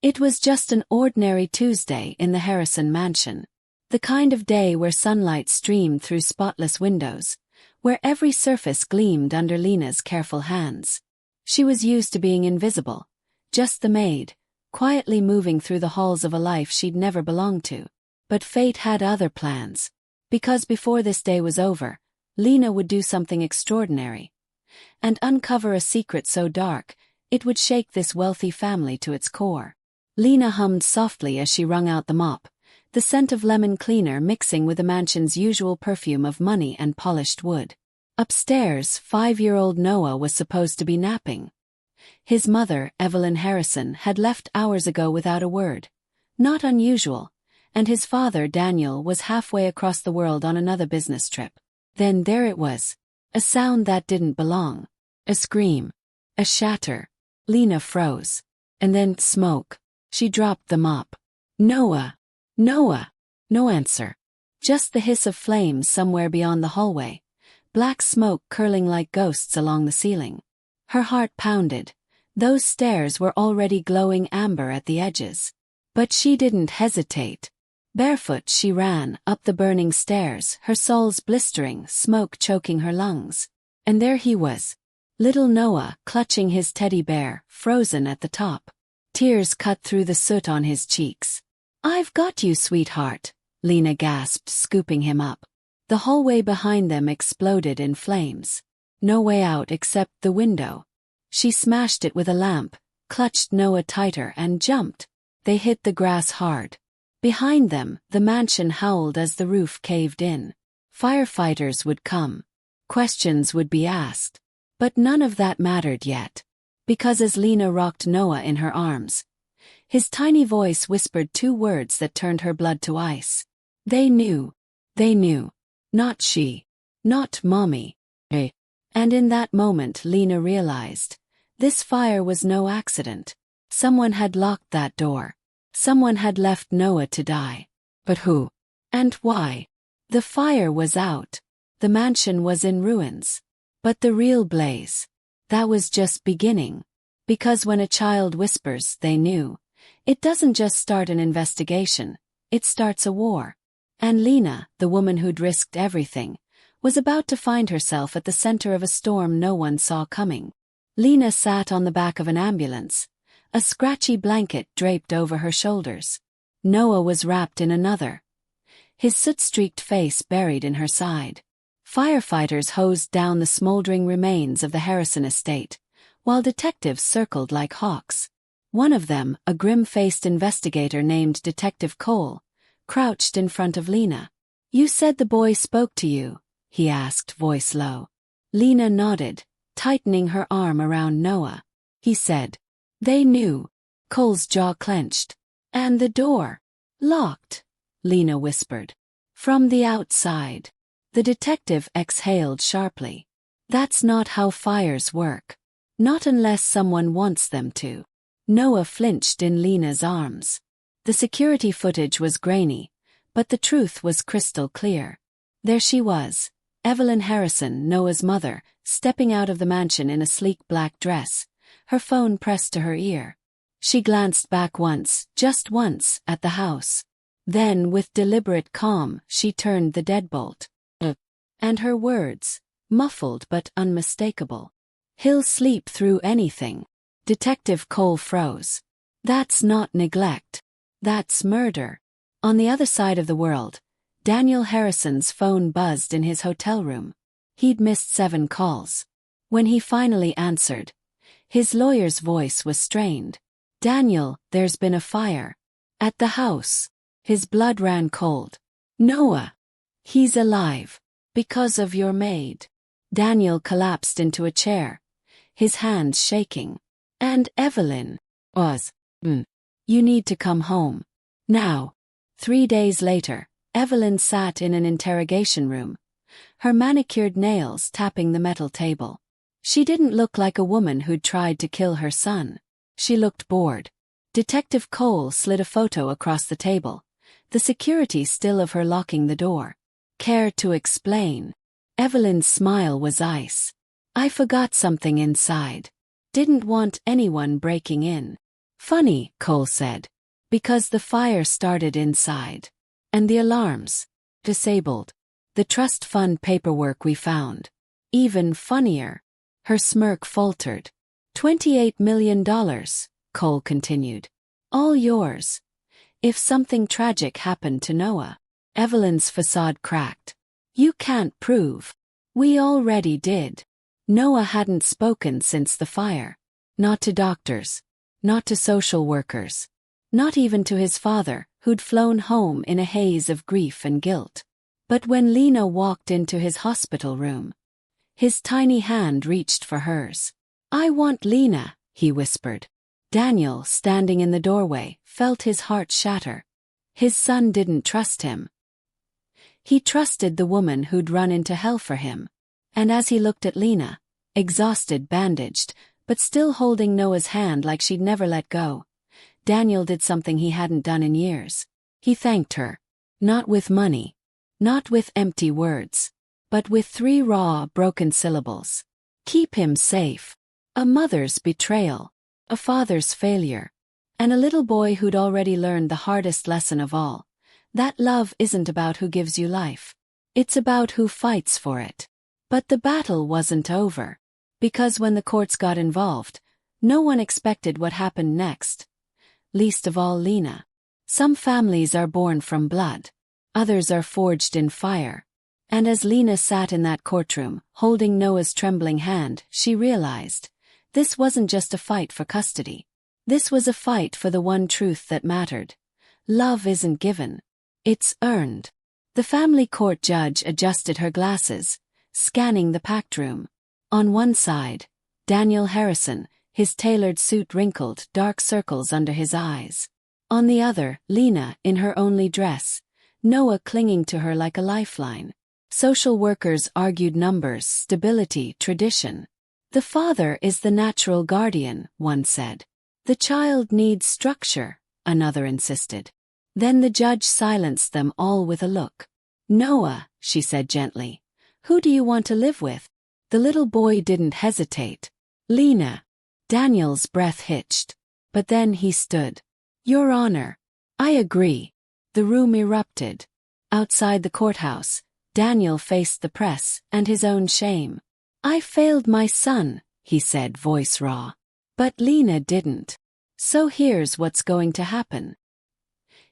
It was just an ordinary Tuesday in the Harrison mansion. The kind of day where sunlight streamed through spotless windows, where every surface gleamed under Lena's careful hands. She was used to being invisible, just the maid, quietly moving through the halls of a life she'd never belonged to. But fate had other plans. Because before this day was over, Lena would do something extraordinary. And uncover a secret so dark, it would shake this wealthy family to its core. Lena hummed softly as she wrung out the mop, the scent of lemon cleaner mixing with the mansion's usual perfume of money and polished wood. Upstairs, 5-year-old Noah was supposed to be napping. His mother, Evelyn Harrison, had left hours ago without a word. Not unusual. And his father, Daniel, was halfway across the world on another business trip. Then there it was. A sound that didn't belong. A scream. A shatter. Lena froze. And then smoke. She dropped the mop. Noah! Noah! No answer. Just the hiss of flames somewhere beyond the hallway. Black smoke curling like ghosts along the ceiling. Her heart pounded. Those stairs were already glowing amber at the edges. But she didn't hesitate. Barefoot she ran up the burning stairs, her soles blistering, smoke choking her lungs. And there he was. Little Noah, clutching his teddy bear, frozen at the top. Tears cut through the soot on his cheeks. "I've got you, sweetheart," Lena gasped, scooping him up. The hallway behind them exploded in flames. No way out except the window. She smashed it with a lamp, clutched Noah tighter and jumped. They hit the grass hard. Behind them, the mansion howled as the roof caved in. Firefighters would come. Questions would be asked. But none of that mattered yet. Because as Lena rocked Noah in her arms, his tiny voice whispered 2 words that turned her blood to ice. They knew. They knew. Not she. Not Mommy. And in that moment Lena realized. This fire was no accident. Someone had locked that door. Someone had left Noah to die. But who? And why? The fire was out. The mansion was in ruins. But the real blaze. That was just beginning. Because when a child whispers, they knew. It doesn't just start an investigation. It starts a war. And Lena, the woman who'd risked everything, was about to find herself at the center of a storm no one saw coming. Lena sat on the back of an ambulance. A scratchy blanket draped over her shoulders. Noah was wrapped in another. His soot-streaked face buried in her side. Firefighters hosed down the smoldering remains of the Harrison estate, while detectives circled like hawks. One of them, a grim-faced investigator named Detective Cole, crouched in front of Lena. "You said the boy spoke to you," he asked, voice low. Lena nodded, tightening her arm around Noah. He said, "They knew." Cole's jaw clenched. "And the door? Locked," Lena whispered. "From the outside." The detective exhaled sharply. "That's not how fires work. Not unless someone wants them to." Noah flinched in Lena's arms. The security footage was grainy, but the truth was crystal clear. There she was, Evelyn Harrison, Noah's mother, stepping out of the mansion in a sleek black dress, her phone pressed to her ear. She glanced back once, just once, at the house. Then, with deliberate calm, she turned the deadbolt. And her words, muffled but unmistakable. "He'll sleep through anything." Detective Cole froze. "That's not neglect. That's murder." On the other side of the world, Daniel Harrison's phone buzzed in his hotel room. He'd missed 7 calls. When he finally answered, his lawyer's voice was strained. "Daniel, there's been a fire. At the house." His blood ran cold. "Noah. He's alive. Because of your maid." Daniel collapsed into a chair, his hands shaking. "And Evelyn was. You need to come home. Now." 3 days later, Evelyn sat in an interrogation room, her manicured nails tapping the metal table. She didn't look like a woman who'd tried to kill her son. She looked bored. Detective Cole slid a photo across the table, the security still of her locking the door. "Care to explain?" Evelyn's smile was ice. "I forgot something inside. Didn't want anyone breaking in." Funny, Cole said. Because the fire started inside. And the alarms. Disabled. The trust fund paperwork we found. Even funnier. Her smirk faltered. $28 million, Cole continued. All yours. If something tragic happened to Noah. Evelyn's facade cracked. You can't prove. We already did. Noah hadn't spoken since the fire. Not to doctors. Not to social workers. Not even to his father, who'd flown home in a haze of grief and guilt. But when Lena walked into his hospital room, his tiny hand reached for hers. I want Lena, he whispered. Daniel, standing in the doorway, felt his heart shatter. His son didn't trust him. He trusted the woman who'd run into hell for him. And as he looked at Lena, exhausted, bandaged, but still holding Noah's hand like she'd never let go, Daniel did something he hadn't done in years. He thanked her. Not with money. Not with empty words. But with 3 raw, broken syllables. Keep him safe. A mother's betrayal. A father's failure. And a little boy who'd already learned the hardest lesson of all. That love isn't about who gives you life. It's about who fights for it. But the battle wasn't over. Because when the courts got involved, no one expected what happened next. Least of all Lena. Some families are born from blood. Others are forged in fire. And as Lena sat in that courtroom, holding Noah's trembling hand, she realized, this wasn't just a fight for custody. This was a fight for the one truth that mattered. Love isn't given. It's earned. The family court judge adjusted her glasses, scanning the packed room. On one side, Daniel Harrison, his tailored suit wrinkled, dark circles under his eyes. On the other, Lena, in her only dress, Noah clinging to her like a lifeline. Social workers argued numbers, stability, tradition. The father is the natural guardian, one said. The child needs structure, another insisted. Then the judge silenced them all with a look. Noah, she said gently, who do you want to live with? The little boy didn't hesitate. Lena. Daniel's breath hitched. But then he stood. Your Honor. I agree. The room erupted. Outside the courthouse, Daniel faced the press and his own shame. I failed my son, he said, voice raw. But Lena didn't. So here's what's going to happen.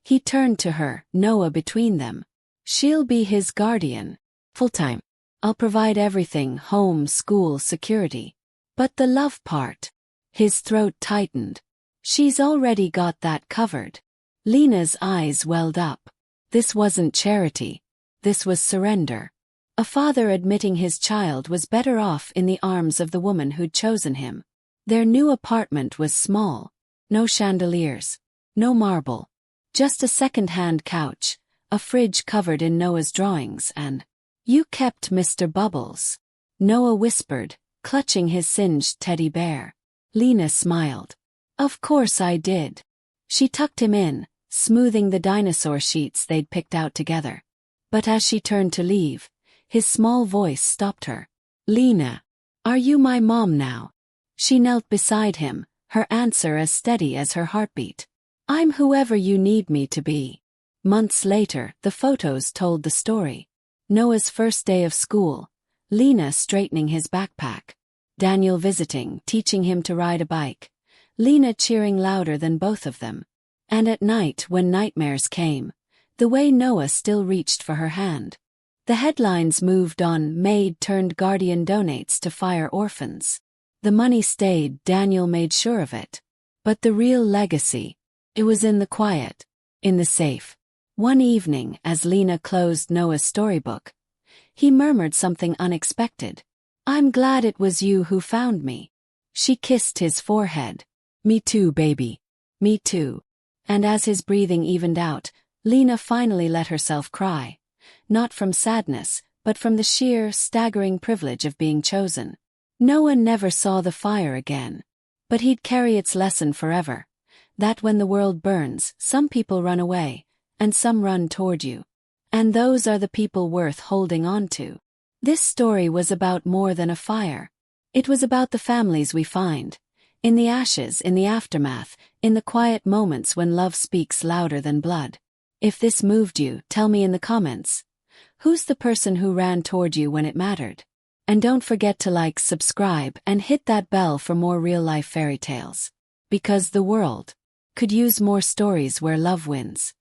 He turned to her, Noah between them. She'll be his guardian. Full-time. I'll provide everything, home, school, security. But the love part. His throat tightened. She's already got that covered. Lena's eyes welled up. This wasn't charity. This was surrender. A father admitting his child was better off in the arms of the woman who'd chosen him. Their new apartment was small. No chandeliers. No marble. Just a second-hand couch, a fridge covered in Noah's drawings, and... You kept Mr. Bubbles. Noah whispered, clutching his singed teddy bear. Lena smiled. Of course I did. She tucked him in, smoothing the dinosaur sheets they'd picked out together. But as she turned to leave, his small voice stopped her. Lena, are you my mom now? She knelt beside him, her answer as steady as her heartbeat. I'm whoever you need me to be. Months later, the photos told the story. Noah's first day of school, Lena straightening his backpack. Daniel visiting, teaching him to ride a bike. Lena cheering louder than both of them. And at night, when nightmares came, the way Noah still reached for her hand. The headlines moved on. Maid turned guardian donates to fire orphans. The money stayed, Daniel made sure of it. But the real legacy, it was in the quiet, in the safe. One evening, as Lena closed Noah's storybook, he murmured something unexpected. I'm glad it was you who found me. She kissed his forehead. Me too, baby. Me too. And as his breathing evened out, Lena finally let herself cry. Not from sadness, but from the sheer, staggering privilege of being chosen. Noah never saw the fire again. But he'd carry its lesson forever. That when the world burns, some people run away, and some run toward you. And those are the people worth holding on to. This story was about more than a fire. It was about the families we find, In the ashes, in the aftermath, in the quiet moments when love speaks louder than blood. If this moved you, tell me in the comments. Who's the person who ran toward you when it mattered? And don't forget to like, subscribe, and hit that bell for more real-life fairy tales. Because the world could use more stories where love wins.